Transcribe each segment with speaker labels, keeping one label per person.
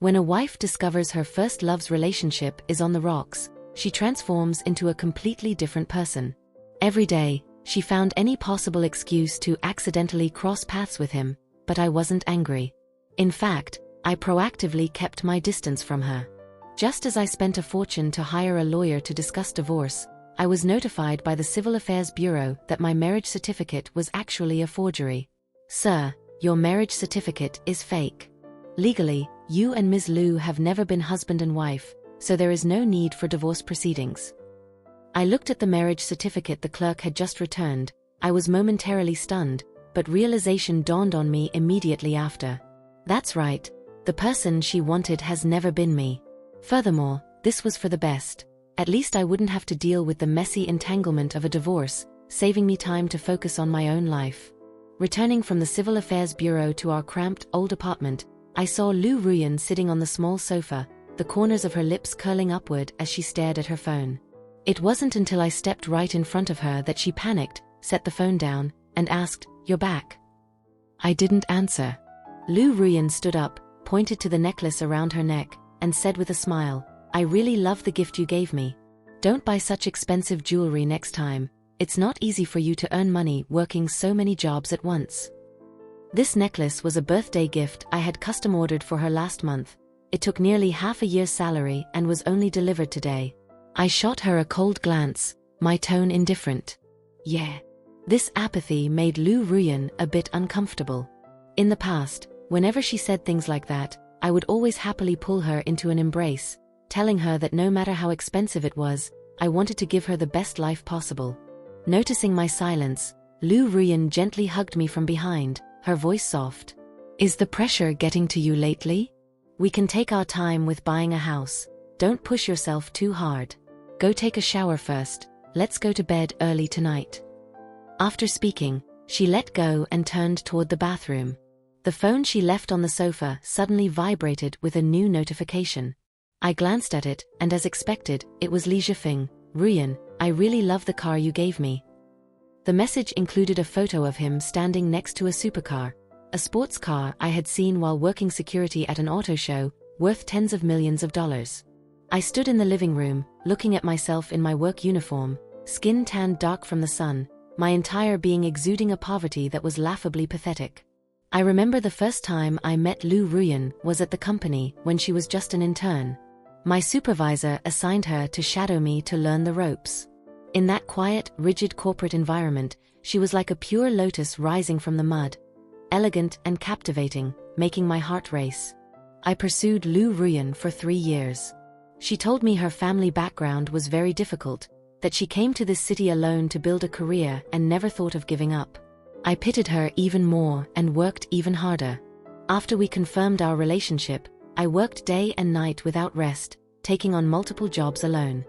Speaker 1: When a wife discovers her first love's relationship is on the rocks, she transforms into a completely different person. Every day, she found any possible excuse to accidentally cross paths with him, but I wasn't angry. In fact, I proactively kept my distance from her. Just as I spent a fortune to hire a lawyer to discuss divorce, I was notified by the Civil Affairs Bureau that my marriage certificate was actually a forgery. "Sir, your marriage certificate is fake. Legally, you and Ms. Liu have never been husband and wife, so there is no need for divorce proceedings." I looked at the marriage certificate the clerk had just returned. I was momentarily stunned, but realization dawned on me immediately after. That's right, the person she wanted has never been me. Furthermore, this was for the best. At least I wouldn't have to deal with the messy entanglement of a divorce, saving me time to focus on my own life. Returning from the Civil Affairs Bureau to our cramped, old apartment, I saw Lu Ruyan sitting on the small sofa, the corners of her lips curling upward as she stared at her phone. It wasn't until I stepped right in front of her that she panicked, set the phone down, and asked, "You're back?" I didn't answer. Lu Ruyan stood up, pointed to the necklace around her neck, and said with a smile, "I really love the gift you gave me. Don't buy such expensive jewelry next time. It's not easy for you to earn money working so many jobs at once." This necklace was a birthday gift I had custom ordered for her last month. It took nearly half a year's salary and was only delivered today. I shot her a cold glance, my tone indifferent. Yeah. This apathy made Lu Ruyan a bit uncomfortable. In the past, whenever she said things like that, I would always happily pull her into an embrace, telling her that no matter how expensive it was, I wanted to give her the best life possible. Noticing my silence, Lu Ruyan gently hugged me from behind, her voice soft. "Is the pressure getting to you lately? We can take our time with buying a house. Don't push yourself too hard. Go take a shower first. Let's go to bed early tonight." After speaking, she let go and turned toward the bathroom. The phone she left on the sofa suddenly vibrated with a new notification. I glanced at it, and as expected, it was Li Zhifeng. "Ruyan, I really love the car you gave me." The message included a photo of him standing next to a supercar, a sports car I had seen while working security at an auto show, worth tens of millions of dollars. I stood in the living room, looking at myself in my work uniform, skin tanned dark from the sun, my entire being exuding a poverty that was laughably pathetic. I remember the first time I met Lu Ruyan was at the company when she was just an intern. My supervisor assigned her to shadow me to learn the ropes. In that quiet, rigid corporate environment, she was like a pure lotus rising from the mud. Elegant and captivating, making my heart race. I pursued Lu Ruyan for 3 years. She told me her family background was very difficult, that she came to this city alone to build a career and never thought of giving up. I pitied her even more and worked even harder. After we confirmed our relationship, I worked day and night without rest, taking on multiple jobs alone.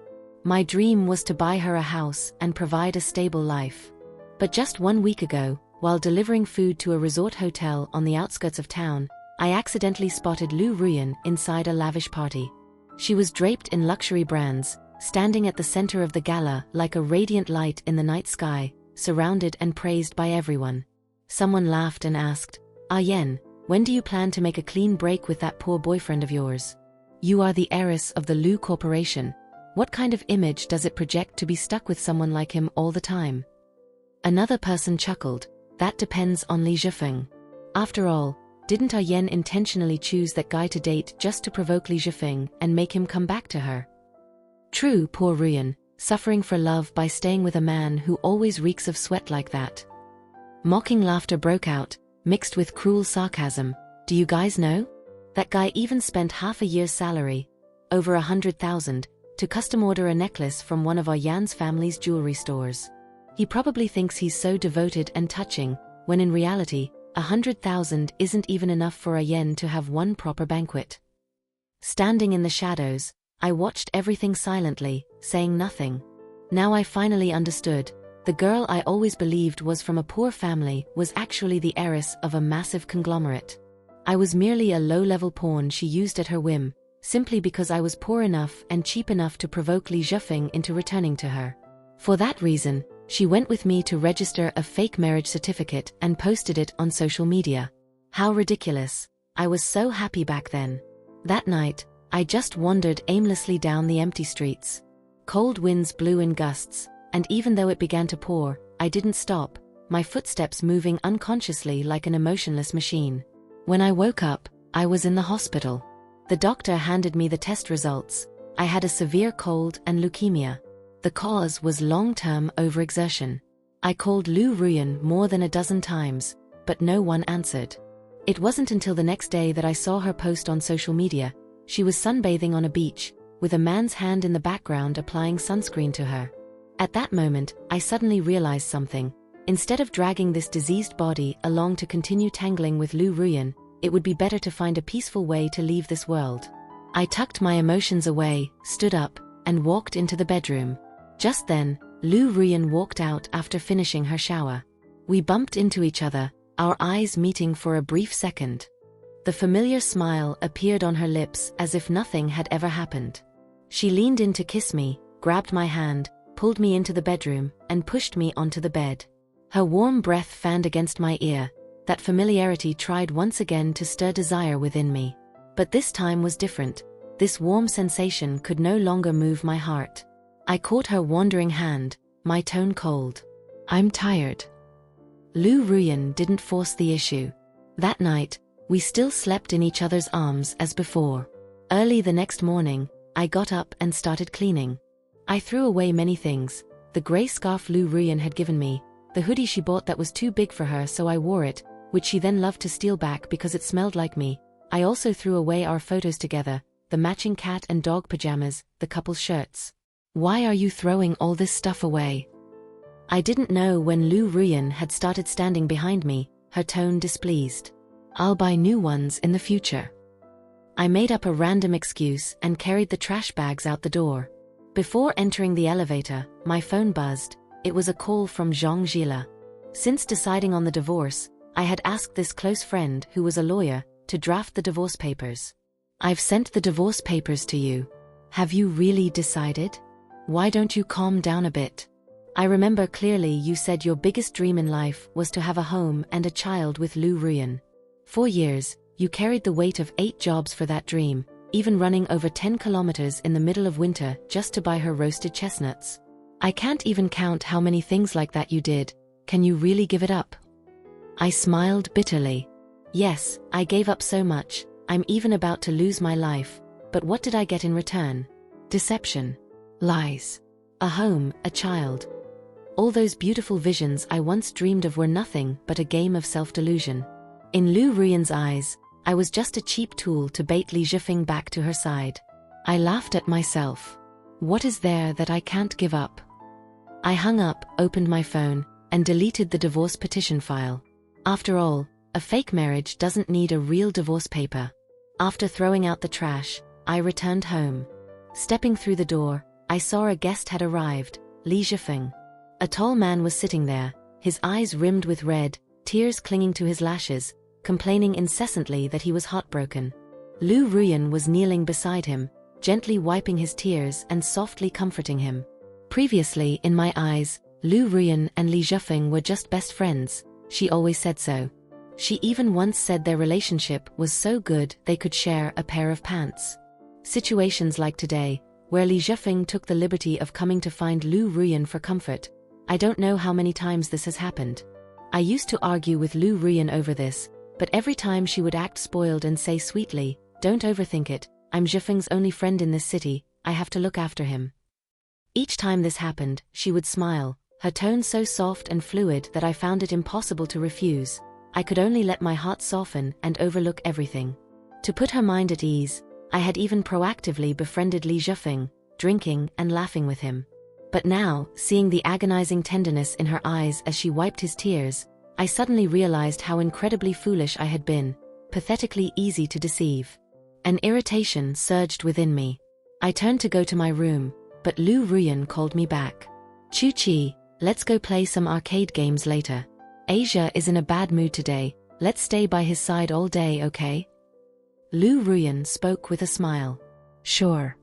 Speaker 1: My dream was to buy her a house and provide a stable life. But just 1 week ago, while delivering food to a resort hotel on the outskirts of town, I accidentally spotted Lu Ruyan inside a lavish party. She was draped in luxury brands, standing at the center of the gala like a radiant light in the night sky, surrounded and praised by everyone. Someone laughed and asked, "Yen, when do you plan to make a clean break with that poor boyfriend of yours? You are the heiress of the Lu Corporation. What kind of image does it project to be stuck with someone like him all the time?" Another person chuckled, "That depends on Li Zhifeng. After all, didn't Yen intentionally choose that guy to date just to provoke Li Zhifeng and make him come back to her?" True, poor Ruyan, suffering for love by staying with a man who always reeks of sweat like that. Mocking laughter broke out, mixed with cruel sarcasm. "Do you guys know? That guy even spent half a year's salary, over 100,000, to custom order a necklace from one of Yan's family's jewelry stores. He probably thinks he's so devoted and touching, when in reality, 100,000 isn't even enough for Yen to have one proper banquet." Standing in the shadows, I watched everything silently, saying nothing. Now I finally understood. The girl I always believed was from a poor family was actually the heiress of a massive conglomerate. I was merely a low-level pawn she used at her whim, simply because I was poor enough and cheap enough to provoke Li Zhifeng into returning to her. For that reason, she went with me to register a fake marriage certificate and posted it on social media. How ridiculous. I was so happy back then. That night, I just wandered aimlessly down the empty streets. Cold winds blew in gusts, and even though it began to pour, I didn't stop, my footsteps moving unconsciously like an emotionless machine. When I woke up, I was in the hospital. The doctor handed me the test results. I had a severe cold and leukemia. The cause was long-term overexertion. I called Lu Ruyan more than a dozen times, but no one answered. It wasn't until the next day that I saw her post on social media. She was sunbathing on a beach, with a man's hand in the background applying sunscreen to her. At that moment, I suddenly realized something. Instead of dragging this diseased body along to continue tangling with Lu Ruyan, it would be better to find a peaceful way to leave this world. I tucked my emotions away, stood up, and walked into the bedroom. Just then, Lu Ruyan walked out after finishing her shower. We bumped into each other, our eyes meeting for a brief second. The familiar smile appeared on her lips as if nothing had ever happened. She leaned in to kiss me, grabbed my hand, pulled me into the bedroom, and pushed me onto the bed. Her warm breath fanned against my ear. That familiarity tried once again to stir desire within me. But this time was different. This warm sensation could no longer move my heart. I caught her wandering hand, my tone cold. "I'm tired." Lu Ruyan didn't force the issue. That night, we still slept in each other's arms as before. Early the next morning, I got up and started cleaning. I threw away many things: the gray scarf Lu Ruyan had given me, the hoodie she bought that was too big for her so I wore it, which she then loved to steal back because it smelled like me. I also threw away our photos together, the matching cat and dog pajamas, the couple's shirts. "Why are you throwing all this stuff away?" I didn't know when Lu Ruyan had started standing behind me, her tone displeased. "I'll buy new ones in the future." I made up a random excuse and carried the trash bags out the door. Before entering the elevator, my phone buzzed. It was a call from Zhang Zhila. Since deciding on the divorce, I had asked this close friend, who was a lawyer, to draft the divorce papers. "I've sent the divorce papers to you. Have you really decided? Why don't you calm down a bit? I remember clearly you said your biggest dream in life was to have a home and a child with Lu Ruyan. 4 years, you carried the weight of 8 jobs for that dream, even running over 10 kilometers in the middle of winter just to buy her roasted chestnuts. I can't even count how many things like that you did. Can you really give it up?" I smiled bitterly. Yes, I gave up so much. I'm even about to lose my life. But what did I get in return? Deception. Lies. A home, a child. All those beautiful visions I once dreamed of were nothing but a game of self-delusion. In Lu Ruyan's eyes, I was just a cheap tool to bait Li Zhifeng back to her side. I laughed at myself. What is there that I can't give up? I hung up, opened my phone, and deleted the divorce petition file. After all, a fake marriage doesn't need a real divorce paper. After throwing out the trash, I returned home. Stepping through the door, I saw a guest had arrived, Li Zhifeng. A tall man was sitting there, his eyes rimmed with red, tears clinging to his lashes, complaining incessantly that he was heartbroken. Lu Ruyan was kneeling beside him, gently wiping his tears and softly comforting him. Previously, in my eyes, Lu Ruyan and Li Zhifeng were just best friends. She always said so. She even once said their relationship was so good they could share a pair of pants. Situations like today, where Li Zhifeng took the liberty of coming to find Lu Ruyan for comfort. I don't know how many times this has happened. I used to argue with Lu Ruyan over this, but every time she would act spoiled and say sweetly, "Don't overthink it, I'm Zhifeng's only friend in this city, I have to look after him." Each time this happened, she would smile, her tone so soft and fluid that I found it impossible to refuse. I could only let my heart soften and overlook everything. To put her mind at ease, I had even proactively befriended Li Zhifeng, drinking and laughing with him. But now, seeing the agonizing tenderness in her eyes as she wiped his tears, I suddenly realized how incredibly foolish I had been, pathetically easy to deceive. An irritation surged within me. I turned to go to my room, but Lu Ruyan called me back. "Chu-Chi, let's go play some arcade games later. Asia is in a bad mood today, let's stay by his side all day, okay?" Lu Ruyan spoke with a smile. "Sure."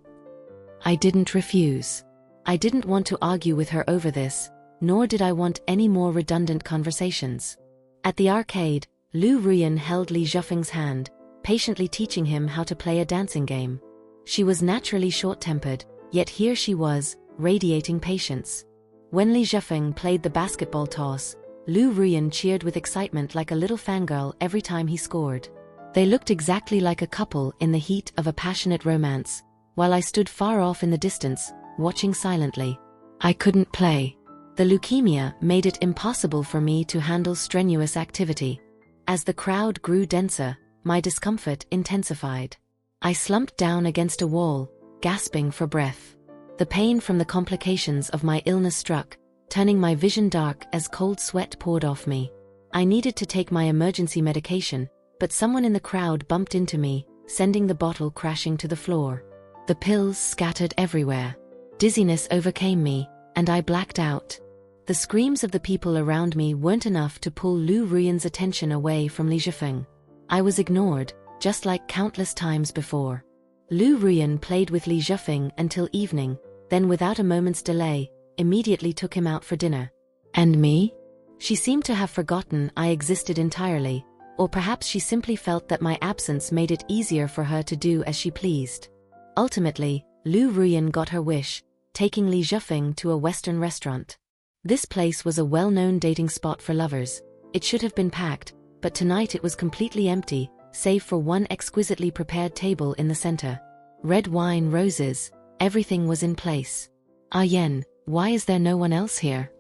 Speaker 1: I didn't refuse. I didn't want to argue with her over this, nor did I want any more redundant conversations. At the arcade, Lu Ruyan held Li Zhifeng's hand, patiently teaching him how to play a dancing game. She was naturally short-tempered, yet here she was, radiating patience. When Li Zhifeng played the basketball toss, Lu Ruyan cheered with excitement like a little fangirl every time he scored. They looked exactly like a couple in the heat of a passionate romance, while I stood far off in the distance, watching silently. I couldn't play. The leukemia made it impossible for me to handle strenuous activity. As the crowd grew denser, my discomfort intensified. I slumped down against a wall, gasping for breath. The pain from the complications of my illness struck, turning my vision dark as cold sweat poured off me. I needed to take my emergency medication, but someone in the crowd bumped into me, sending the bottle crashing to the floor. The pills scattered everywhere. Dizziness overcame me, and I blacked out. The screams of the people around me weren't enough to pull Lu Ruyan's attention away from Li Zhifeng. I was ignored, just like countless times before. Lu Ruyan played with Li Zhifeng until evening, then without a moment's delay, immediately took him out for dinner. And me? She seemed to have forgotten I existed entirely, or perhaps she simply felt that my absence made it easier for her to do as she pleased. Ultimately, Lu Ruyan got her wish, taking Li Zhifeng to a Western restaurant. This place was a well-known dating spot for lovers. It should have been packed, but tonight it was completely empty, save for one exquisitely prepared table in the center. Red wine, roses, everything was in place. Ah Yen, why is there no one else here?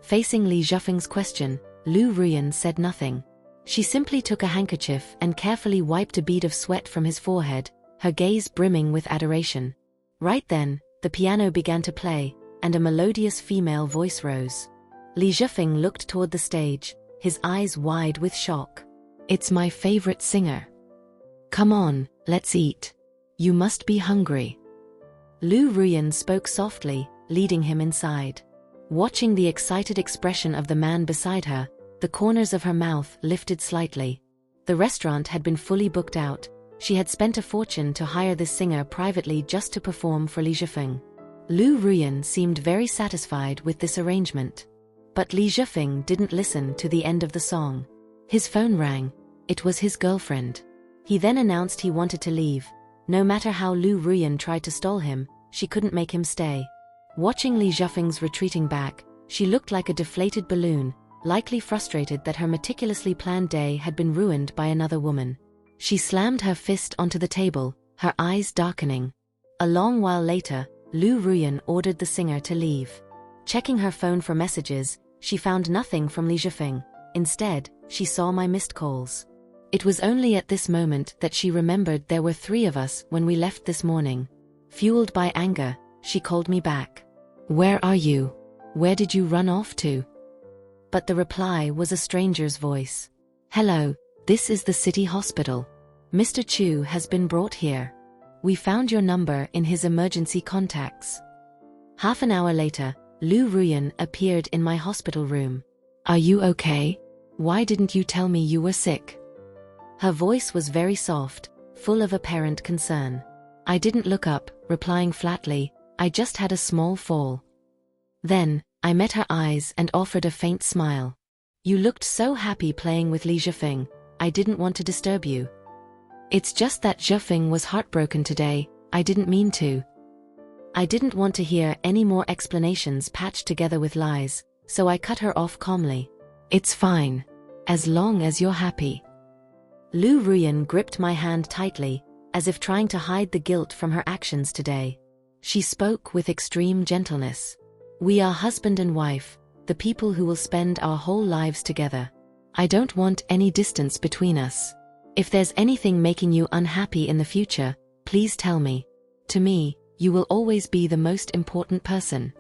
Speaker 1: Facing Li Zhifeng's question, Lu Ruyan said nothing. She simply took a handkerchief and carefully wiped a bead of sweat from his forehead, her gaze brimming with adoration. Right then, the piano began to play, and a melodious female voice rose. Li Zhifeng looked toward the stage, his eyes wide with shock. It's my favorite singer. Come on, let's eat. You must be hungry. Lu Ruyan spoke softly, leading him inside. Watching the excited expression of the man beside her, the corners of her mouth lifted slightly. The restaurant had been fully booked out. She had spent a fortune to hire this singer privately just to perform for Li Zhifeng. Lu Ruyan seemed very satisfied with this arrangement. But Li Zhifeng didn't listen to the end of the song. His phone rang. It was his girlfriend. He then announced he wanted to leave. No matter how Lu Ruyan tried to stall him, she couldn't make him stay. Watching Li Zhifeng's retreating back, she looked like a deflated balloon, likely frustrated that her meticulously planned day had been ruined by another woman. She slammed her fist onto the table, her eyes darkening. A long while later, Lu Ruyan ordered the singer to leave. Checking her phone for messages, she found nothing from Li Zhifeng. Instead, she saw my missed calls. It was only at this moment that she remembered there were 3 of us when we left this morning. Fueled by anger, she called me back. Where are you? Where did you run off to? But the reply was a stranger's voice. Hello, this is the city hospital. Mr. Chu has been brought here. We found your number in his emergency contacts. Half an hour later, Lu Ruyan appeared in my hospital room. Are you okay? Why didn't you tell me you were sick? Her voice was very soft, full of apparent concern. I didn't look up, replying flatly, I just had a small fall. Then, I met her eyes and offered a faint smile. You looked so happy playing with Li Zhifeng, I didn't want to disturb you. It's just that Zhifeng was heartbroken today, I didn't mean to. I didn't want to hear any more explanations patched together with lies, so I cut her off calmly. It's fine. As long as you're happy. Lu Ruyan gripped my hand tightly, as if trying to hide the guilt from her actions today. She spoke with extreme gentleness. We are husband and wife, the people who will spend our whole lives together. I don't want any distance between us. If there's anything making you unhappy in the future, please tell me. To me, you will always be the most important person.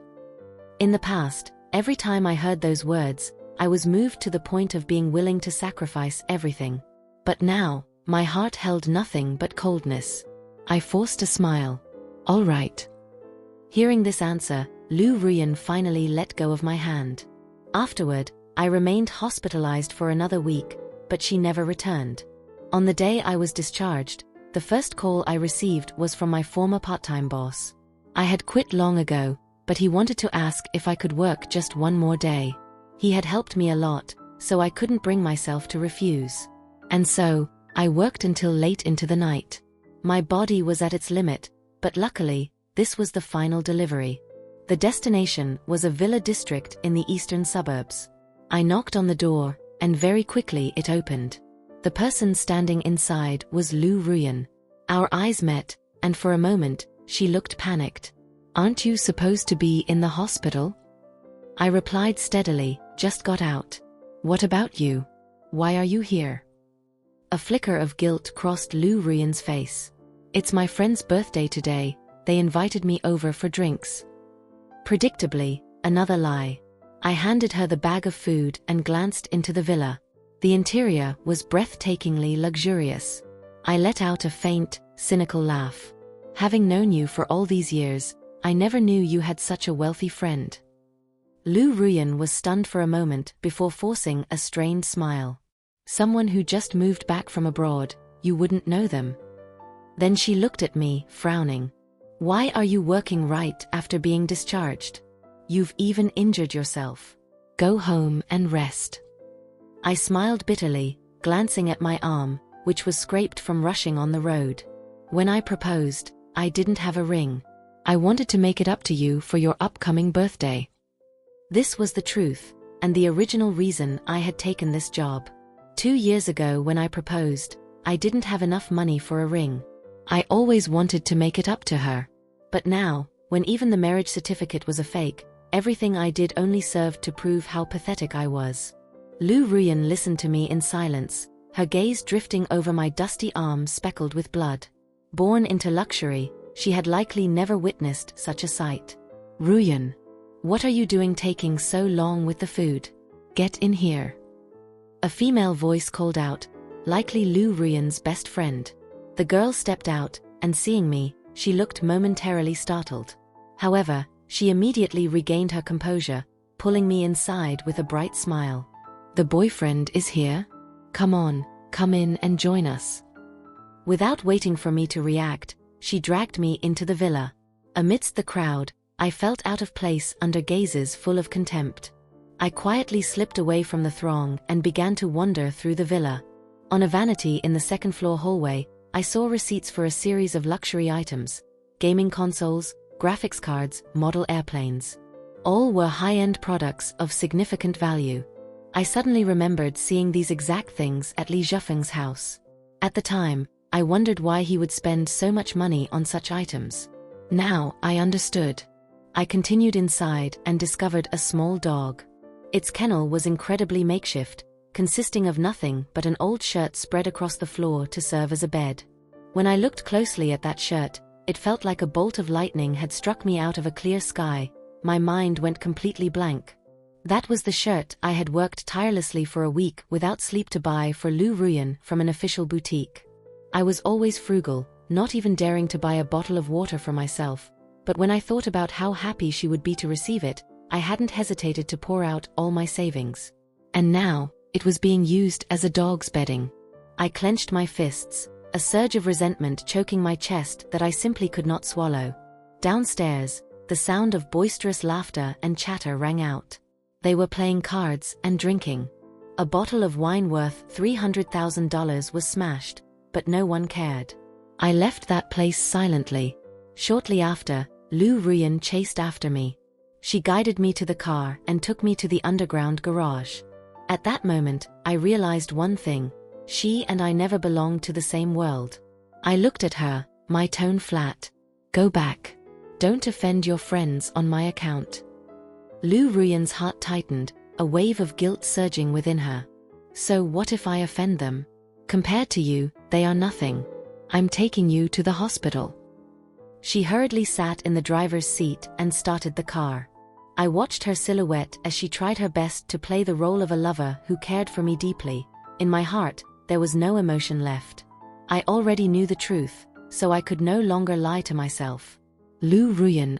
Speaker 1: In the past, every time I heard those words, I was moved to the point of being willing to sacrifice everything. But now, my heart held nothing but coldness. I forced a smile. All right. Hearing this answer, Lu Ruyan finally let go of my hand. Afterward, I remained hospitalized for another week, but she never returned. On the day I was discharged, the first call I received was from my former part-time boss. I had quit long ago, but he wanted to ask if I could work just one more day. He had helped me a lot, so I couldn't bring myself to refuse. And so, I worked until late into the night. My body was at its limit, but luckily, this was the final delivery. The destination was a villa district in the eastern suburbs. I knocked on the door, and very quickly it opened. The person standing inside was Lu Ruyan. Our eyes met, and for a moment, she looked panicked. "Aren't you supposed to be in the hospital?" I replied steadily, "Just got out." "What about you? Why are you here?" A flicker of guilt crossed Lu Ruyan's face. "It's my friend's birthday today, they invited me over for drinks." Predictably, another lie. I handed her the bag of food and glanced into the villa. The interior was breathtakingly luxurious. I let out a faint, cynical laugh. "Having known you for all these years, I never knew you had such a wealthy friend." Lu Ruyan was stunned for a moment before forcing a strained smile. "Someone who just moved back from abroad, you wouldn't know them." Then she looked at me, frowning. "Why are you working right after being discharged? You've even injured yourself. Go home and rest." I smiled bitterly, glancing at my arm, which was scraped from rushing on the road. "When I proposed, I didn't have a ring. I wanted to make it up to you for your upcoming birthday." This was the truth, and the original reason I had taken this job. 2 years ago when I proposed, I didn't have enough money for a ring. I always wanted to make it up to her. But now, when even the marriage certificate was a fake, everything I did only served to prove how pathetic I was. Lu Ruyan listened to me in silence, her gaze drifting over my dusty arm speckled with blood. Born into luxury, she had likely never witnessed such a sight. "Ruyan, what are you doing taking so long with the food? Get in here." A female voice called out, likely Lu Ruyan's best friend. The girl stepped out, and seeing me, she looked momentarily startled. However, she immediately regained her composure, pulling me inside with a bright smile. "The boyfriend is here? Come on, come in and join us." Without waiting for me to react, she dragged me into the villa. Amidst the crowd, I felt out of place under gazes full of contempt. I quietly slipped away from the throng and began to wander through the villa. On a vanity in the second-floor hallway, I saw receipts for a series of luxury items: gaming consoles, graphics cards, model airplanes. All were high-end products of significant value. I suddenly remembered seeing these exact things at Li Zhifeng's house. At the time, I wondered why he would spend so much money on such items. Now, I understood. I continued inside and discovered a small dog. Its kennel was incredibly makeshift, consisting of nothing but an old shirt spread across the floor to serve as a bed. When I looked closely at that shirt, it felt like a bolt of lightning had struck me out of a clear sky. My mind went completely blank. That was the shirt I had worked tirelessly for a week without sleep to buy for Lu Ruyan from an official boutique. I was always frugal, not even daring to buy a bottle of water for myself, but when I thought about how happy she would be to receive it, I hadn't hesitated to pour out all my savings. And now, it was being used as a dog's bedding. I clenched my fists, a surge of resentment choking my chest that I simply could not swallow. Downstairs, the sound of boisterous laughter and chatter rang out. They were playing cards and drinking. A bottle of wine worth $300,000 was smashed, but no one cared. I left that place silently. Shortly after, Lu Ruyan chased after me. She guided me to the car and took me to the underground garage. At that moment, I realized one thing: she and I never belonged to the same world. I looked at her, my tone flat. "Go back. Don't offend your friends on my account." Lu Ruyan's heart tightened, a wave of guilt surging within her. "So what if I offend them? Compared to you, they are nothing. I'm taking you to the hospital." She hurriedly sat in the driver's seat and started the car. I watched her silhouette as she tried her best to play the role of a lover who cared for me deeply. In my heart, there was no emotion left. I already knew the truth, so I could no longer lie to myself. "Lu Ruyan,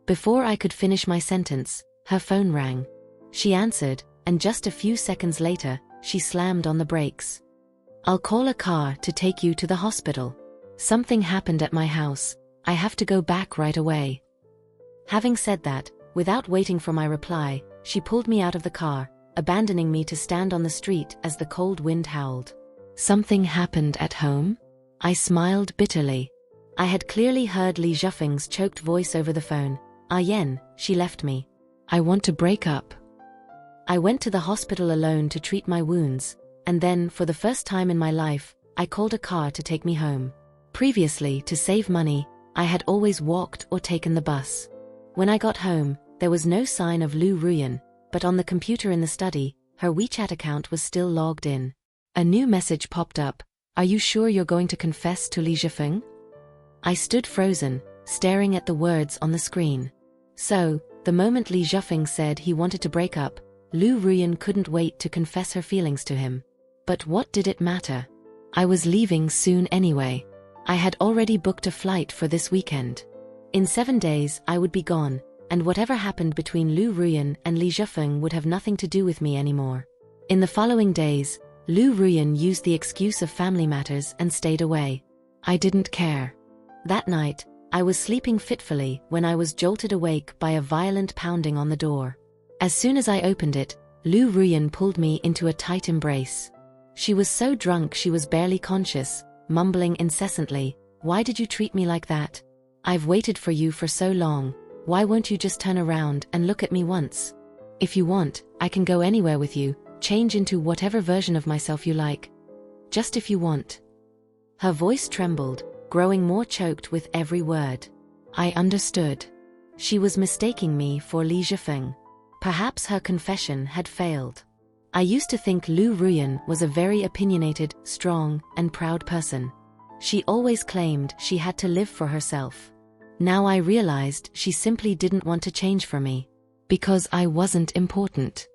Speaker 1: Before I could finish my sentence, her phone rang. She answered, and just a few seconds later, she slammed on the brakes. "I'll call a car to take you to the hospital. Something happened at my house. I have to go back right away." Having said that, without waiting for my reply, she pulled me out of the car, abandoning me to stand on the street as the cold wind howled. Something happened at home? I smiled bitterly. I had clearly heard Li Zhifeng's choked voice over the phone. Ah Yen, she left me. I want to break up. I went to the hospital alone to treat my wounds, and then, for the first time in my life, I called a car to take me home. Previously, to save money, I had always walked or taken the bus. When I got home, there was no sign of Lu Ruyan, but on the computer in the study, her WeChat account was still logged in. A new message popped up. Are you sure you're going to confess to Li Zhifeng? I stood frozen, staring at the words on the screen. So, the moment Li Zhifeng said he wanted to break up, Lu Ruyan couldn't wait to confess her feelings to him. But what did it matter? I was leaving soon anyway. I had already booked a flight for this weekend. In 7 days I would be gone, and whatever happened between Lu Ruyan and Li Zhifeng would have nothing to do with me anymore. In the following days, Lu Ruyan used the excuse of family matters and stayed away. I didn't care. That night, I was sleeping fitfully when I was jolted awake by a violent pounding on the door. As soon as I opened it, Lu Ruyan pulled me into a tight embrace. She was so drunk she was barely conscious, mumbling incessantly, "Why did you treat me like that? I've waited for you for so long. Why won't you just turn around and look at me once? If you want, I can go anywhere with you, change into whatever version of myself you like. Just if you want." Her voice trembled, growing more choked with every word. I understood. She was mistaking me for Li Zhifeng. Perhaps her confession had failed. I used to think Lu Ruyan was a very opinionated, strong, and proud person. She always claimed she had to live for herself. Now I realized she simply didn't want to change for me. Because I wasn't important.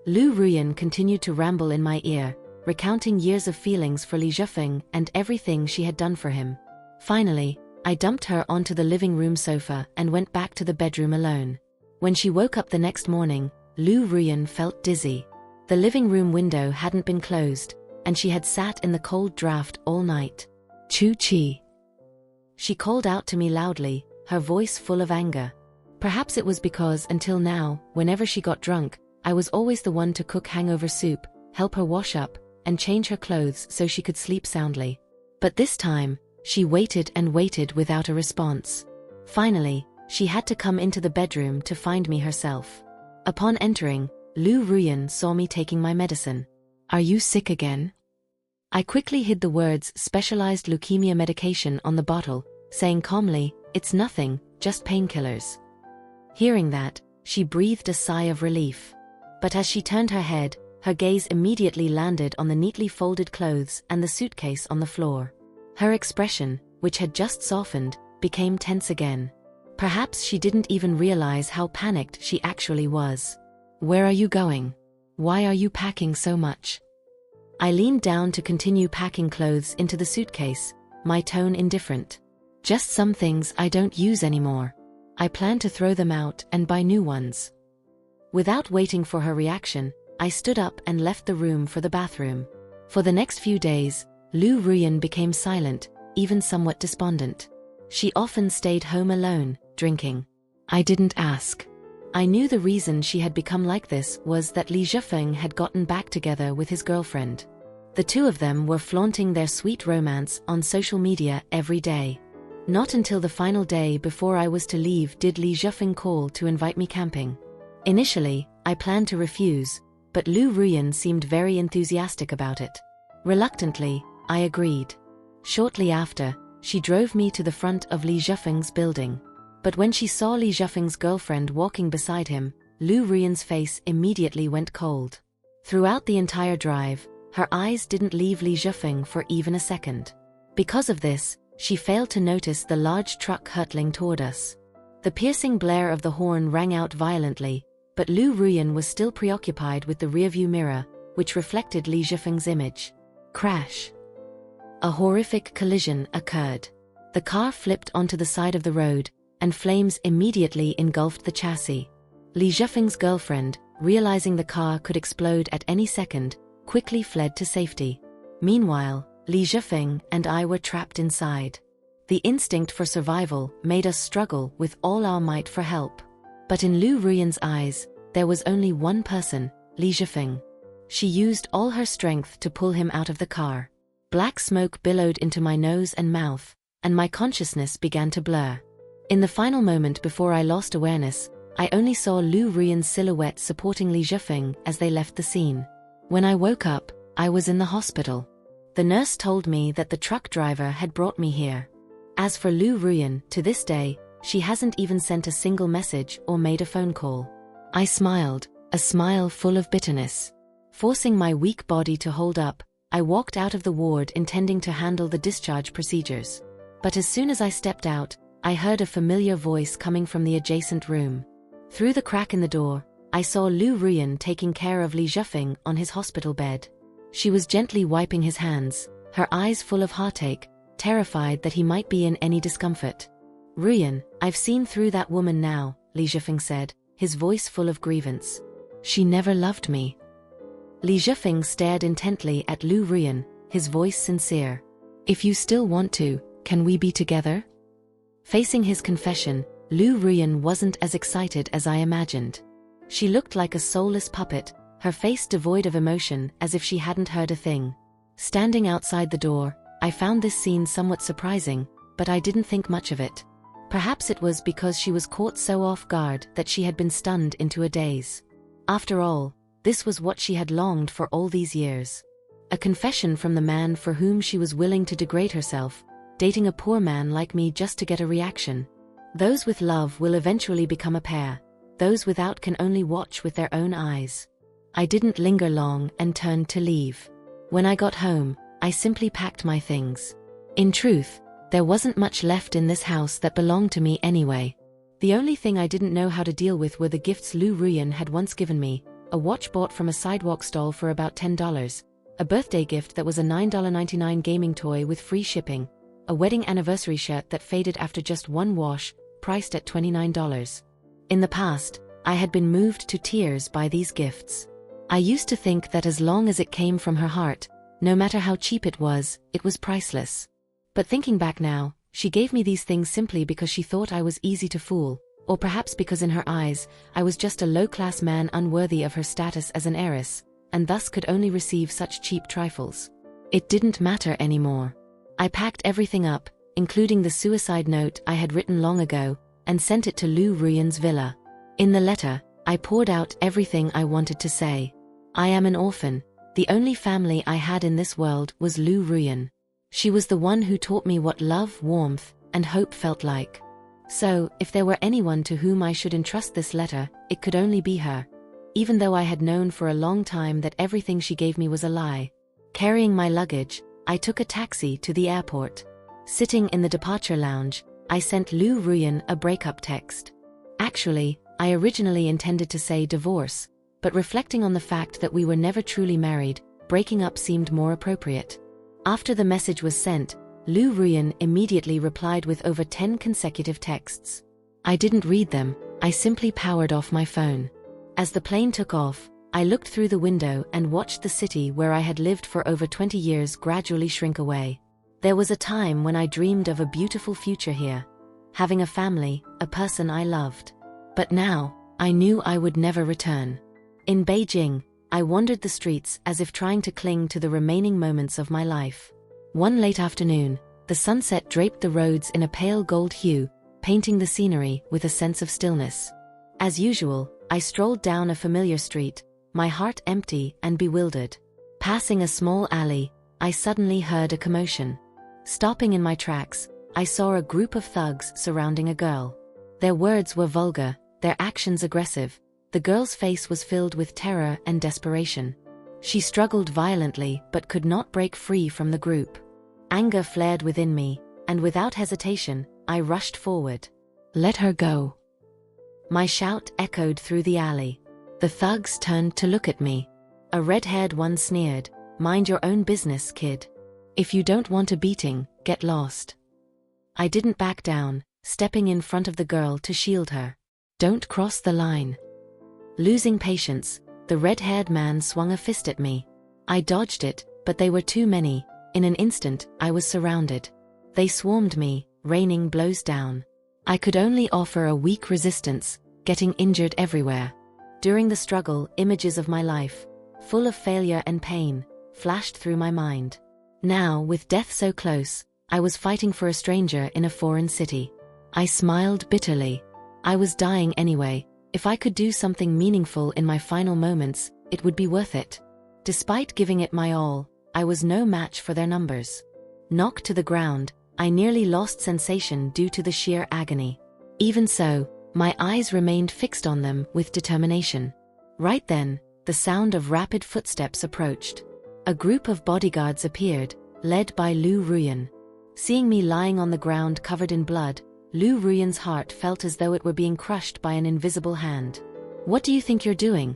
Speaker 1: Lu Ruyan continued to ramble in my ear, recounting years of feelings for Li Zhifeng and everything she had done for him. Finally, I dumped her onto the living room sofa and went back to the bedroom alone. When she woke up the next morning, Lu Ruyan felt dizzy. The living room window hadn't been closed, and she had sat in the cold draft all night. "Chu Chi." She called out to me loudly, her voice full of anger. Perhaps it was because until now, whenever she got drunk, I was always the one to cook hangover soup, help her wash up, and change her clothes so she could sleep soundly. But this time, she waited and waited without a response. Finally, she had to come into the bedroom to find me herself. Upon entering, Lu Ruyan saw me taking my medicine. "Are you sick again?" I quickly hid the words "specialized leukemia medication" on the bottle, saying calmly, "It's nothing, just painkillers." Hearing that, she breathed a sigh of relief. But as she turned her head, her gaze immediately landed on the neatly folded clothes and the suitcase on the floor. Her expression, which had just softened, became tense again. Perhaps she didn't even realize how panicked she actually was. "Where are you going? Why are you packing so much?" I leaned down to continue packing clothes into the suitcase, my tone indifferent. "Just some things I don't use anymore. I plan to throw them out and buy new ones." Without waiting for her reaction, I stood up and left the room for the bathroom. For the next few days, Lu Ruyan became silent, even somewhat despondent. She often stayed home alone, drinking. I didn't ask. I knew the reason she had become like this was that Li Zhifeng had gotten back together with his girlfriend. The two of them were flaunting their sweet romance on social media every day. Not until the final day before I was to leave did Li Zhifeng call to invite me camping. Initially, I planned to refuse, but Lu Ruyan seemed very enthusiastic about it. Reluctantly, I agreed. Shortly after, she drove me to the front of Li Zhifeng's building. But when she saw Li Zhifeng's girlfriend walking beside him, Lu Ruyan's face immediately went cold. Throughout the entire drive, her eyes didn't leave Li Zhifeng for even a second. Because of this, she failed to notice the large truck hurtling toward us. The piercing blare of the horn rang out violently, but Lu Ruyan was still preoccupied with the rearview mirror, which reflected Li Zhifeng's image. Crash. A horrific collision occurred. The car flipped onto the side of the road, and flames immediately engulfed the chassis. Li Zhifeng's girlfriend, realizing the car could explode at any second, quickly fled to safety. Meanwhile, Li Zhifeng and I were trapped inside. The instinct for survival made us struggle with all our might for help. But in Lu Ruyan's eyes, there was only one person, Li Zhifeng. She used all her strength to pull him out of the car. Black smoke billowed into my nose and mouth, and my consciousness began to blur. In the final moment before I lost awareness, I only saw Lu Ruiyan's silhouette supporting Li Zhifeng as they left the scene. When I woke up, I was in the hospital. The nurse told me that the truck driver had brought me here. As for Lu Ruiyan, to this day, she hasn't even sent a single message or made a phone call. I smiled, a smile full of bitterness. Forcing my weak body to hold up, I walked out of the ward intending to handle the discharge procedures. But as soon as I stepped out, I heard a familiar voice coming from the adjacent room. Through the crack in the door, I saw Lu Ruiyan taking care of Li Zhifeng on his hospital bed. She was gently wiping his hands, her eyes full of heartache, terrified that he might be in any discomfort. "Ruiyan, I've seen through that woman now," Li Zhifeng said, his voice full of grievance. "She never loved me." Li Zhifeng stared intently at Lu Ruiyan, his voice sincere. "If you still want to, can we be together?" Facing his confession, Lu Ruiyan wasn't as excited as I imagined. She looked like a soulless puppet, her face devoid of emotion as if she hadn't heard a thing. Standing outside the door, I found this scene somewhat surprising, but I didn't think much of it. Perhaps it was because she was caught so off guard that she had been stunned into a daze. After all, this was what she had longed for all these years. A confession from the man for whom she was willing to degrade herself, dating a poor man like me just to get a reaction. Those with love will eventually become a pair. Those without can only watch with their own eyes. I didn't linger long and turned to leave. When I got home, I simply packed my things. In truth, there wasn't much left in this house that belonged to me anyway. The only thing I didn't know how to deal with were the gifts Lu Ruiyan had once given me, a watch bought from a sidewalk stall for about $10, a birthday gift that was a $9.99 gaming toy with free shipping, a wedding anniversary shirt that faded after just one wash, priced at $29. In the past, I had been moved to tears by these gifts. I used to think that as long as it came from her heart, no matter how cheap it was priceless. But thinking back now, she gave me these things simply because she thought I was easy to fool, or perhaps because in her eyes, I was just a low-class man unworthy of her status as an heiress, and thus could only receive such cheap trifles. It didn't matter anymore. I packed everything up, including the suicide note I had written long ago, and sent it to Lu Ruiyan's villa. In the letter, I poured out everything I wanted to say. I am an orphan. The only family I had in this world was Lu Ruiyan. She was the one who taught me what love, warmth, and hope felt like. So, if there were anyone to whom I should entrust this letter, it could only be her. Even though I had known for a long time that everything she gave me was a lie. Carrying my luggage, I took a taxi to the airport. Sitting in the departure lounge, I sent Lu Ruiyan a breakup text. Actually, I originally intended to say divorce, but reflecting on the fact that we were never truly married, breaking up seemed more appropriate. After the message was sent, Lu Ruiyan immediately replied with over 10 consecutive texts. I didn't read them, I simply powered off my phone. As the plane took off, I looked through the window and watched the city where I had lived for over 20 years gradually shrink away. There was a time when I dreamed of a beautiful future here. Having a family, a person I loved. But now, I knew I would never return. In Beijing, I wandered the streets as if trying to cling to the remaining moments of my life. One late afternoon, the sunset draped the roads in a pale gold hue, painting the scenery with a sense of stillness. As usual, I strolled down a familiar street, my heart empty and bewildered. Passing a small alley, I suddenly heard a commotion. Stopping in my tracks, I saw a group of thugs surrounding a girl. Their words were vulgar, their actions aggressive. The girl's face was filled with terror and desperation. She struggled violently but could not break free from the group. Anger flared within me, and without hesitation, I rushed forward. "Let her go." My shout echoed through the alley. The thugs turned to look at me. A red-haired one sneered, "Mind your own business, kid. If you don't want a beating, get lost." I didn't back down, stepping in front of the girl to shield her. "Don't cross the line." Losing patience, the red-haired man swung a fist at me. I dodged it, but they were too many. In an instant, I was surrounded. They swarmed me, raining blows down. I could only offer a weak resistance, getting injured everywhere. During the struggle, images of my life, full of failure and pain, flashed through my mind. Now, with death so close, I was fighting for a stranger in a foreign city. I smiled bitterly. I was dying anyway. If I could do something meaningful in my final moments, it would be worth it. Despite giving it my all, I was no match for their numbers. Knocked to the ground, I nearly lost sensation due to the sheer agony. Even so, my eyes remained fixed on them with determination. Right then, the sound of rapid footsteps approached. A group of bodyguards appeared, led by Lu Ruyan. Seeing me lying on the ground covered in blood, Lu Ruyan's heart felt as though it were being crushed by an invisible hand. "What do you think you're doing?"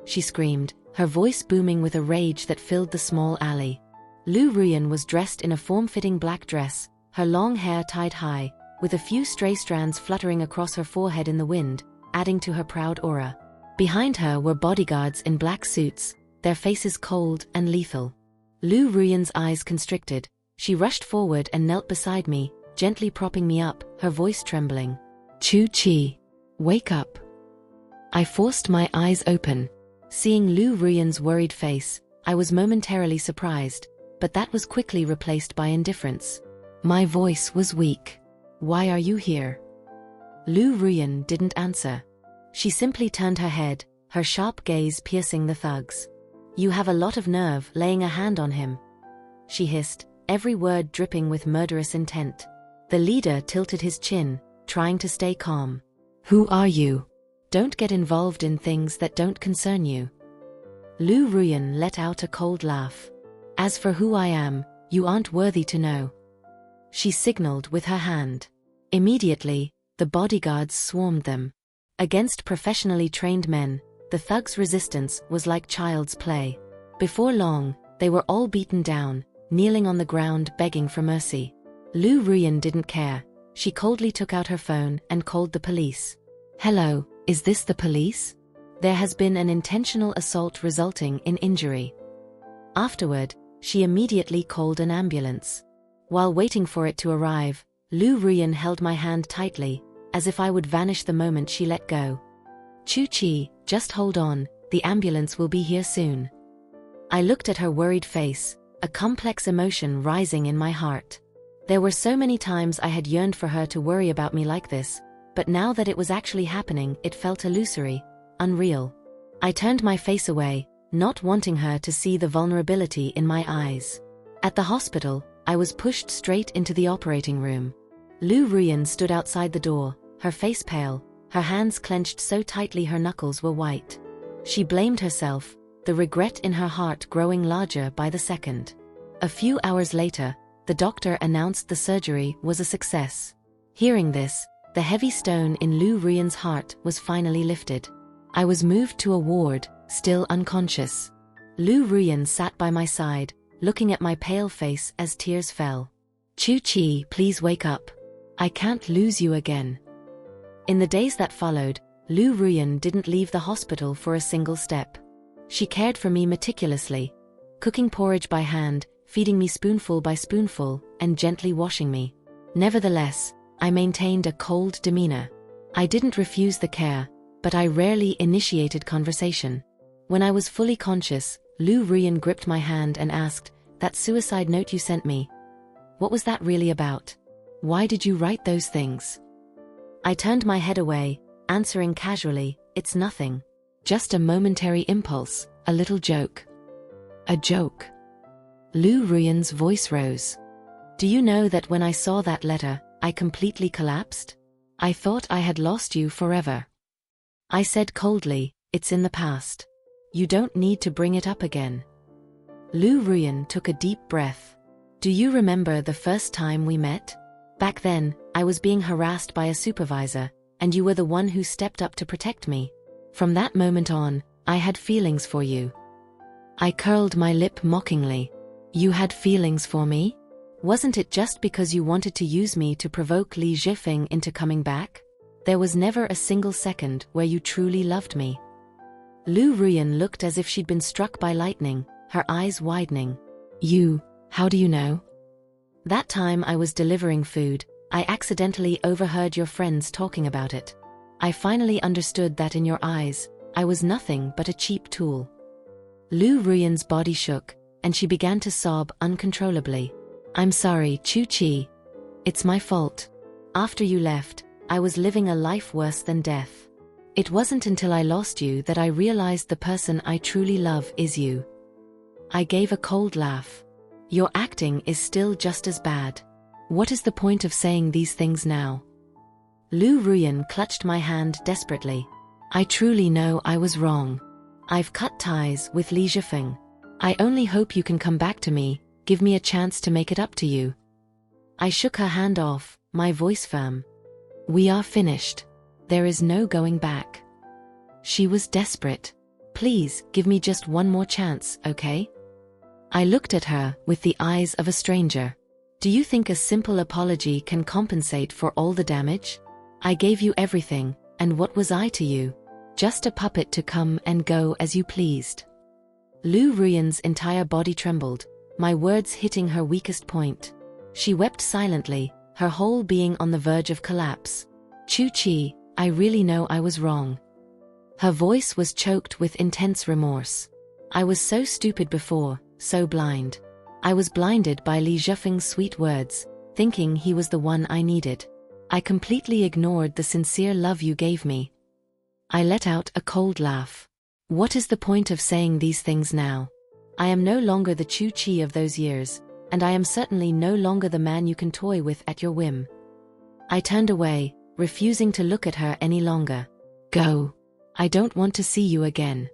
Speaker 1: she screamed, her voice booming with a rage that filled the small alley. Lu Ruyan was dressed in a form-fitting black dress, her long hair tied high, with a few stray strands fluttering across her forehead in the wind, adding to her proud aura. Behind her were bodyguards in black suits, their faces cold and lethal. Lu Ruyan's eyes constricted. She rushed forward and knelt beside me, gently propping me up, her voice trembling. "Chu-Chi, wake up." I forced my eyes open. Seeing Lu Ruyan's worried face, I was momentarily surprised, but that was quickly replaced by indifference. My voice was weak. "Why are you here?" Lu Ruyan didn't answer. She simply turned her head, her sharp gaze piercing the thugs. "You have a lot of nerve laying a hand on him," she hissed, every word dripping with murderous intent. The leader tilted his chin, trying to stay calm. "Who are you? Don't get involved in things that don't concern you." Lu Ruyan let out a cold laugh. "As for who I am, you aren't worthy to know." She signaled with her hand. Immediately, the bodyguards swarmed them. Against professionally trained men, the thugs' resistance was like child's play. Before long, they were all beaten down, kneeling on the ground begging for mercy. Lu Ruyan didn't care. She coldly took out her phone and called the police. "Hello, is this the police? There has been an intentional assault resulting in injury." Afterward, she immediately called an ambulance. While waiting for it to arrive, Lu Ruyan held my hand tightly, as if I would vanish the moment she let go. "Chu-Chi, just hold on, the ambulance will be here soon." I looked at her worried face, a complex emotion rising in my heart. There were so many times I had yearned for her to worry about me like this, but now that it was actually happening, it felt illusory, unreal. I turned my face away, not wanting her to see the vulnerability in my eyes. At the hospital, I was pushed straight into the operating room. Lu Ruyan stood outside the door, her face pale, her hands clenched so tightly her knuckles were white. She blamed herself, the regret in her heart growing larger by the second. A few hours later, the doctor announced the surgery was a success. Hearing this, the heavy stone in Lu Ruyan's heart was finally lifted. I was moved to a ward, still unconscious. Lu Ruyan sat by my side, looking at my pale face as tears fell. "Chu-Chi, please wake up. I can't lose you again." In the days that followed, Lu Ruyan didn't leave the hospital for a single step. She cared for me meticulously, cooking porridge by hand, feeding me spoonful by spoonful, and gently washing me. Nevertheless, I maintained a cold demeanor. I didn't refuse the care, but I rarely initiated conversation. When I was fully conscious, Lu Ruyan gripped my hand and asked, "That suicide note you sent me, what was that really about? Why did you write those things?" I turned my head away, answering casually, "It's nothing. Just a momentary impulse, a little joke." "A joke?" Lu Ruyan's voice rose. "Do you know that when I saw that letter, I completely collapsed? I thought I had lost you forever." I said coldly, "It's in the past. You don't need to bring it up again." Lu Ruyan took a deep breath. "Do you remember the first time we met? Back then, I was being harassed by a supervisor, and you were the one who stepped up to protect me. From that moment on, I had feelings for you." I curled my lip mockingly. "You had feelings for me? Wasn't it just because you wanted to use me to provoke Li Zhifeng into coming back? There was never a single second where you truly loved me." Lu Ruyan looked as if she'd been struck by lightning, her eyes widening. How do you know?" "That time I was delivering food, I accidentally overheard your friends talking about it. I finally understood that in your eyes, I was nothing but a cheap tool." Lu Ruyan's body shook, and she began to sob uncontrollably. "I'm sorry, Chu-Chi. It's my fault. After you left, I was living a life worse than death. It wasn't until I lost you that I realized the person I truly love is you." I gave a cold laugh. "Your acting is still just as bad. What is the point of saying these things now?" Lu Ruyan clutched my hand desperately. "I truly know I was wrong. I've cut ties with Li Zhifeng. I only hope you can come back to me, give me a chance to make it up to you." I shook her hand off, my voice firm. "We are finished. There is no going back." She was desperate. "Please, give me just one more chance, okay?" I looked at her with the eyes of a stranger. "Do you think a simple apology can compensate for all the damage? I gave you everything, and what was I to you? Just a puppet to come and go as you pleased." Lu Ruyan's entire body trembled, my words hitting her weakest point. She wept silently, her whole being on the verge of collapse. "Chu-Chi, I really know I was wrong." Her voice was choked with intense remorse. "I was so stupid before, so blind. I was blinded by Li Zhifeng's sweet words, thinking he was the one I needed. I completely ignored the sincere love you gave me." I let out a cold laugh. "What is the point of saying these things now? I am no longer the Chu-Chi of those years, and I am certainly no longer the man you can toy with at your whim." I turned away, refusing to look at her any longer. "Go. I don't want to see you again."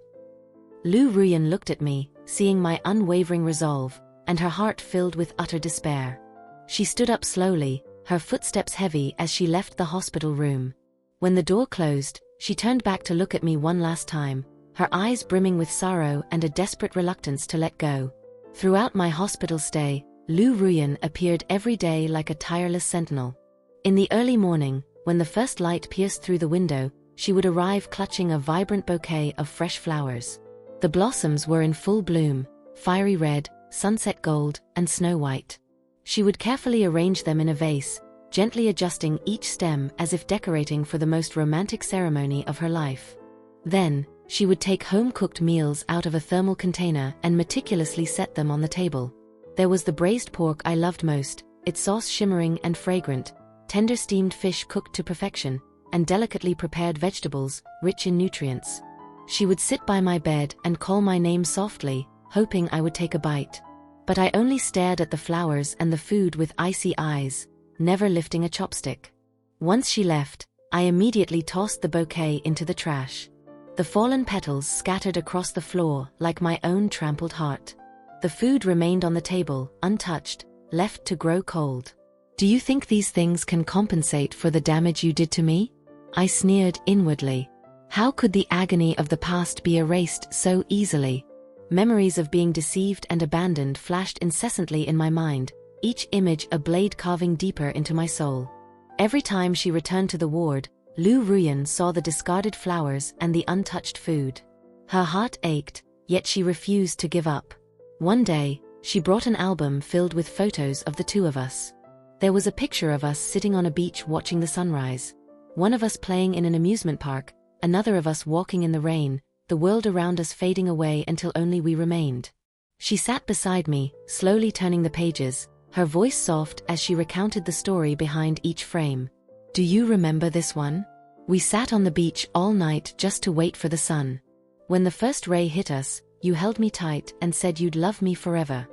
Speaker 1: Lu Ruyan looked at me, seeing my unwavering resolve, and her heart filled with utter despair. She stood up slowly, her footsteps heavy as she left the hospital room. When the door closed, she turned back to look at me one last time, her eyes brimming with sorrow and a desperate reluctance to let go. Throughout my hospital stay, Lu Ruyan appeared every day like a tireless sentinel. In the early morning, when the first light pierced through the window, she would arrive clutching a vibrant bouquet of fresh flowers. The blossoms were in full bloom, fiery red, sunset gold, and snow white. She would carefully arrange them in a vase, gently adjusting each stem as if decorating for the most romantic ceremony of her life. Then, she would take home-cooked meals out of a thermal container and meticulously set them on the table. There was the braised pork I loved most, its sauce shimmering and fragrant, tender steamed fish cooked to perfection, and delicately prepared vegetables, rich in nutrients. She would sit by my bed and call my name softly, hoping I would take a bite. But I only stared at the flowers and the food with icy eyes, never lifting a chopstick. Once she left, I immediately tossed the bouquet into the trash. The fallen petals scattered across the floor like my own trampled heart. The food remained on the table, untouched, left to grow cold. "Do you think these things can compensate for the damage you did to me?" I sneered inwardly. How could the agony of the past be erased so easily? Memories of being deceived and abandoned flashed incessantly in my mind, each image a blade carving deeper into my soul. Every time she returned to the ward, Lu Ruyan saw the discarded flowers and the untouched food. Her heart ached, yet she refused to give up. One day, she brought an album filled with photos of the two of us. There was a picture of us sitting on a beach watching the sunrise. One of us playing in an amusement park, another of us walking in the rain, the world around us fading away until only we remained. She sat beside me, slowly turning the pages, her voice soft as she recounted the story behind each frame. "Do you remember this one? We sat on the beach all night just to wait for the sun. When the first ray hit us, you held me tight and said you'd love me forever."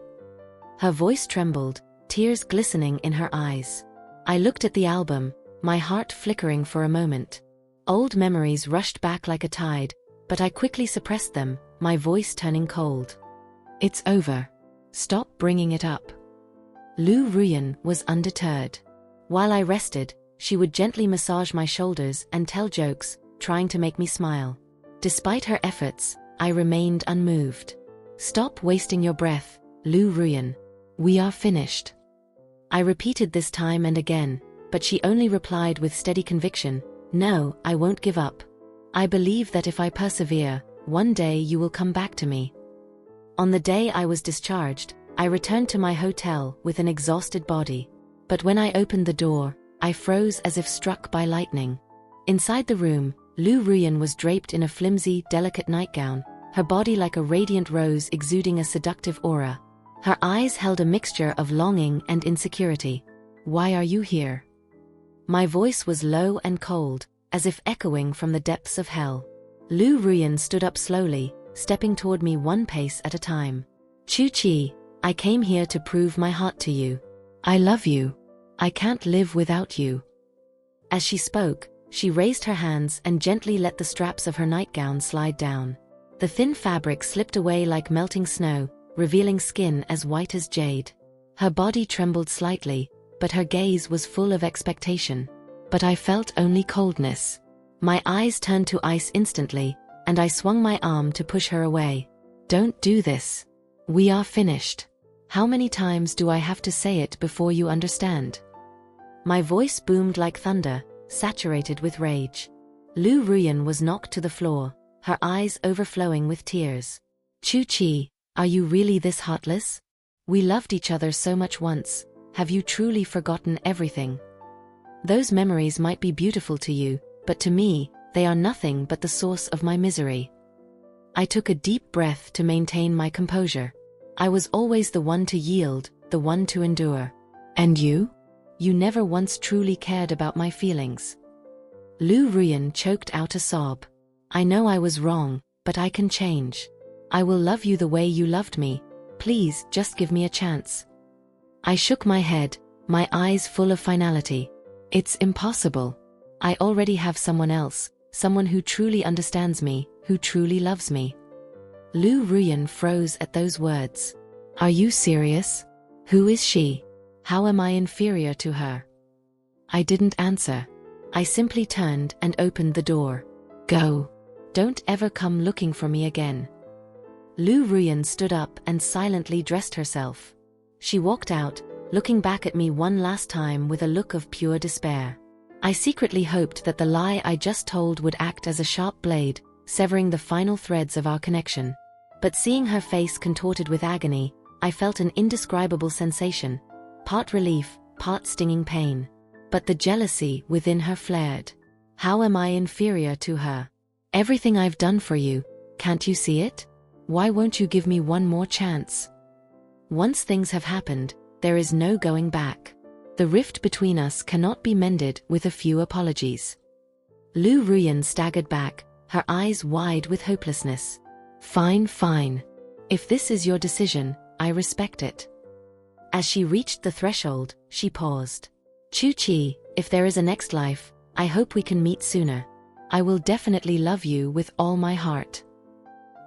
Speaker 1: Her voice trembled, tears glistening in her eyes. I looked at the album, my heart flickering for a moment. Old memories rushed back like a tide, but I quickly suppressed them, my voice turning cold. "It's over. Stop bringing it up." Lu Ruyan was undeterred. While I rested, she would gently massage my shoulders and tell jokes, trying to make me smile. Despite her efforts, I remained unmoved. "Stop wasting your breath, Lu Ruyan. We are finished." I repeated this time and again, but she only replied with steady conviction, "No, I won't give up. I believe that if I persevere, one day you will come back to me." On the day I was discharged, I returned to my hotel with an exhausted body. But when I opened the door, I froze as if struck by lightning. Inside the room, Lu Ruyan was draped in a flimsy, delicate nightgown, her body like a radiant rose exuding a seductive aura, Her eyes held a mixture of longing and insecurity. "Why are you here?" My voice was low and cold, as if echoing from the depths of hell. Lu Ruyan stood up slowly, stepping toward me one pace at a time. "Chu-Chi, I came here to prove my heart to you. I love you. I can't live without you." As she spoke, she raised her hands and gently let the straps of her nightgown slide down. The thin fabric slipped away like melting snow, revealing skin as white as jade. Her body trembled slightly, but her gaze was full of expectation. But I felt only coldness. My eyes turned to ice instantly, and I swung my arm to push her away. "Don't do this. We are finished. How many times do I have to say it before you understand?" My voice boomed like thunder, saturated with rage. Lu Ruyan was knocked to the floor, her eyes overflowing with tears. "Chu-Chi, are you really this heartless? We loved each other so much once. Have you truly forgotten everything? Those memories might be beautiful to you, but to me, they are nothing but the source of my misery." I took a deep breath to maintain my composure. I was always the one to yield, the one to endure. "And you? You never once truly cared about my feelings." Lu Ruyan choked out a sob. "I know I was wrong, but I can change. I will love you the way you loved me. Please, just give me a chance." I shook my head, my eyes full of finality. "It's impossible. I already have someone else, someone who truly understands me, who truly loves me." Lu Ruyan froze at those words. "Are you serious? Who is she? How am I inferior to her?" I didn't answer. I simply turned and opened the door. "Go. Don't ever come looking for me again." Lu Ruyan stood up and silently dressed herself. She walked out, looking back at me one last time with a look of pure despair. I secretly hoped that the lie I just told would act as a sharp blade, severing the final threads of our connection. But seeing her face contorted with agony, I felt an indescribable sensation, part relief, part stinging pain. But the jealousy within her flared. How am I inferior to her? Everything I've done for you, can't you see it? Why won't you give me one more chance? Once things have happened, there is no going back. The rift between us cannot be mended with a few apologies. Lu Ruyan staggered back, her eyes wide with hopelessness. "Fine, fine. If this is your decision, I respect it." As she reached the threshold, she paused. "Chu-Chi, if there is a next life, I hope we can meet sooner. I will definitely love you with all my heart."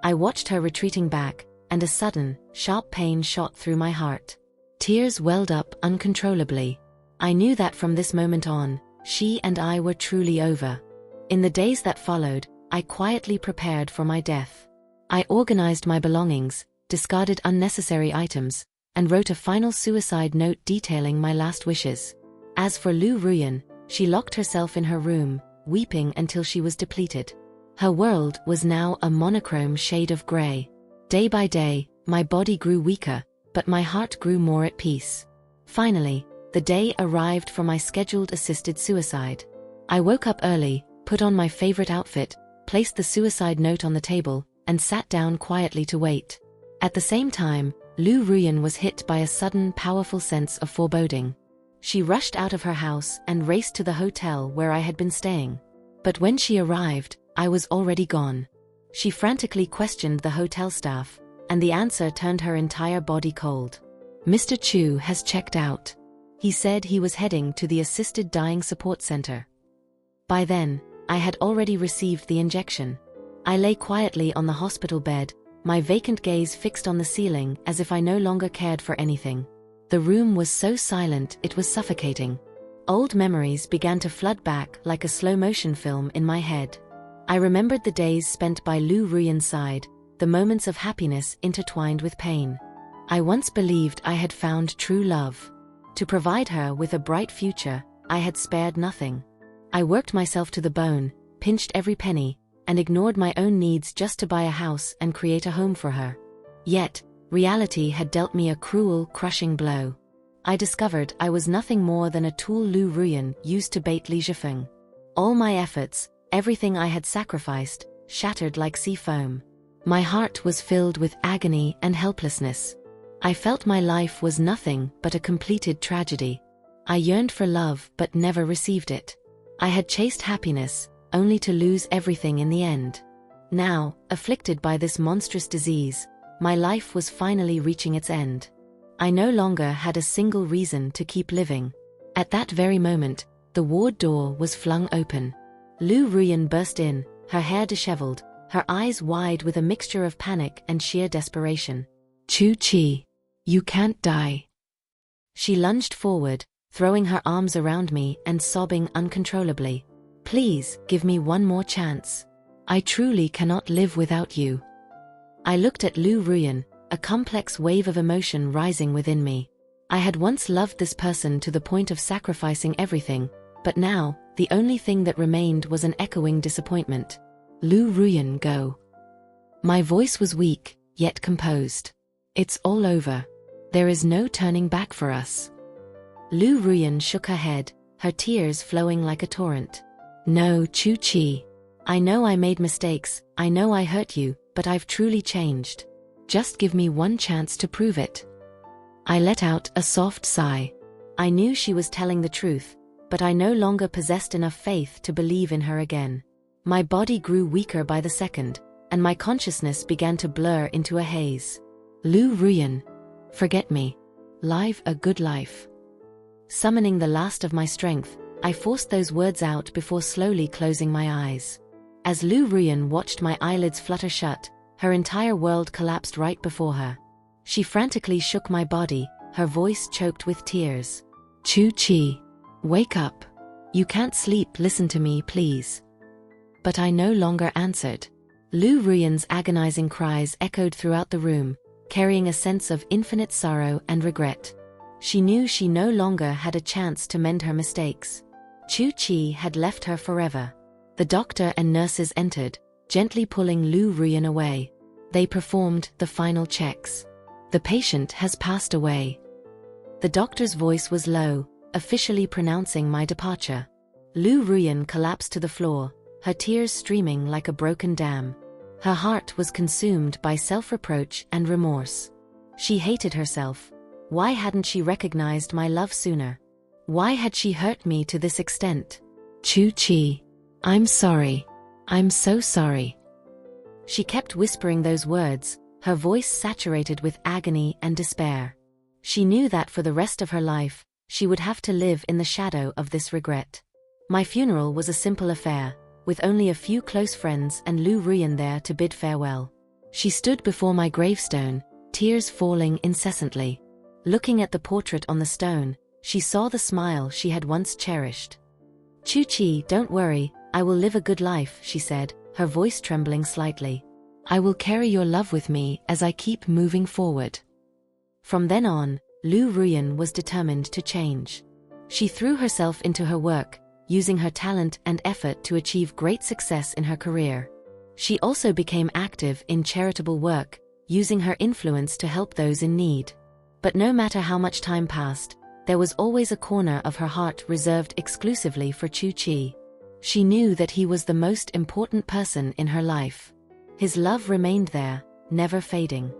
Speaker 1: I watched her retreating back, and a sudden, sharp pain shot through my heart. Tears welled up uncontrollably. I knew that from this moment on, she and I were truly over. In the days that followed, I quietly prepared for my death. I organized my belongings, discarded unnecessary items, and wrote a final suicide note detailing my last wishes. As for Lu Ruyan, she locked herself in her room, weeping until she was depleted. Her world was now a monochrome shade of gray. Day by day, my body grew weaker, but my heart grew more at peace. Finally, the day arrived for my scheduled assisted suicide. I woke up early, put on my favorite outfit, placed the suicide note on the table, and sat down quietly to wait. At the same time, Lu Ruyan was hit by a sudden, powerful sense of foreboding. She rushed out of her house and raced to the hotel where I had been staying. But when she arrived, I was already gone. She frantically questioned the hotel staff, and the answer turned her entire body cold. "Mr. Chu has checked out. He said he was heading to the Assisted Dying Support Center." By then, I had already received the injection. I lay quietly on the hospital bed, my vacant gaze fixed on the ceiling as if I no longer cared for anything. The room was so silent it was suffocating. Old memories began to flood back like a slow-motion film in my head. I remembered the days spent by Lu Ruyan's side, the moments of happiness intertwined with pain. I once believed I had found true love. To provide her with a bright future, I had spared nothing. I worked myself to the bone, pinched every penny, and ignored my own needs just to buy a house and create a home for her. Yet, reality had dealt me a cruel, crushing blow. I discovered I was nothing more than a tool Lu Ruyan used to bait Li Zhifeng. All my efforts, everything I had sacrificed, shattered like sea foam. My heart was filled with agony and helplessness. I felt my life was nothing but a completed tragedy. I yearned for love but never received it. I had chased happiness, only to lose everything in the end. Now, afflicted by this monstrous disease, my life was finally reaching its end. I no longer had a single reason to keep living. At that very moment, the ward door was flung open. Lu Ruyan burst in, her hair disheveled, her eyes wide with a mixture of panic and sheer desperation. "Chu-Chi, you can't die." She lunged forward, throwing her arms around me and sobbing uncontrollably. "Please, give me one more chance. I truly cannot live without you." I looked at Lu Ruyan, a complex wave of emotion rising within me. I had once loved this person to the point of sacrificing everything, but now, the only thing that remained was an echoing disappointment. "Lu Ruyan, go." My voice was weak, yet composed. "It's all over. There is no turning back for us." Lu Ruyan shook her head, her tears flowing like a torrent. "No, Chu-Chi. I know I made mistakes, I know I hurt you, but I've truly changed. Just give me one chance to prove it." I let out a soft sigh. I knew she was telling the truth, but I no longer possessed enough faith to believe in her again. My body grew weaker by the second, and my consciousness began to blur into a haze. "Lu Ruyan, forget me. Live a good life." Summoning the last of my strength, I forced those words out before slowly closing my eyes. As Lu Ruyan watched my eyelids flutter shut, her entire world collapsed right before her. She frantically shook my body, her voice choked with tears. "Chu-Chi, wake up. You can't sleep, listen to me, please." But I no longer answered. Lu Ruyan's agonizing cries echoed throughout the room, carrying a sense of infinite sorrow and regret. She knew she no longer had a chance to mend her mistakes. Chu-Chi had left her forever. The doctor and nurses entered, gently pulling Lu Ruyan away. They performed the final checks. "The patient has passed away." The doctor's voice was low, officially pronouncing my departure. Lu Ruyan collapsed to the floor, her tears streaming like a broken dam. Her heart was consumed by self-reproach and remorse. She hated herself. Why hadn't she recognized my love sooner? Why had she hurt me to this extent? "Chu-Chi, I'm sorry. I'm so sorry." She kept whispering those words, her voice saturated with agony and despair. She knew that for the rest of her life, she would have to live in the shadow of this regret. My funeral was a simple affair, with only a few close friends and Lu Ruyan there to bid farewell. She stood before my gravestone, tears falling incessantly. Looking at the portrait on the stone, she saw the smile she had once cherished. "Chu-Chi, don't worry, I will live a good life," she said, her voice trembling slightly. "I will carry your love with me as I keep moving forward." From then on, Lu Ruyan was determined to change. She threw herself into her work, using her talent and effort to achieve great success in her career. She also became active in charitable work, using her influence to help those in need. But no matter how much time passed, there was always a corner of her heart reserved exclusively for Chu-Chi. She knew that he was the most important person in her life. His love remained there, never fading.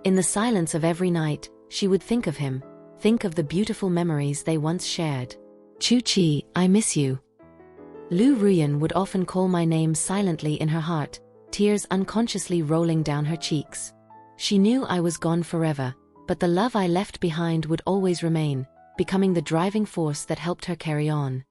Speaker 1: In the silence of every night, she would think of him, think of the beautiful memories they once shared. "Chu-Chi, I miss you." Lu Ruyan would often call my name silently in her heart, tears unconsciously rolling down her cheeks. She knew I was gone forever, but the love I left behind would always remain, becoming the driving force that helped her carry on.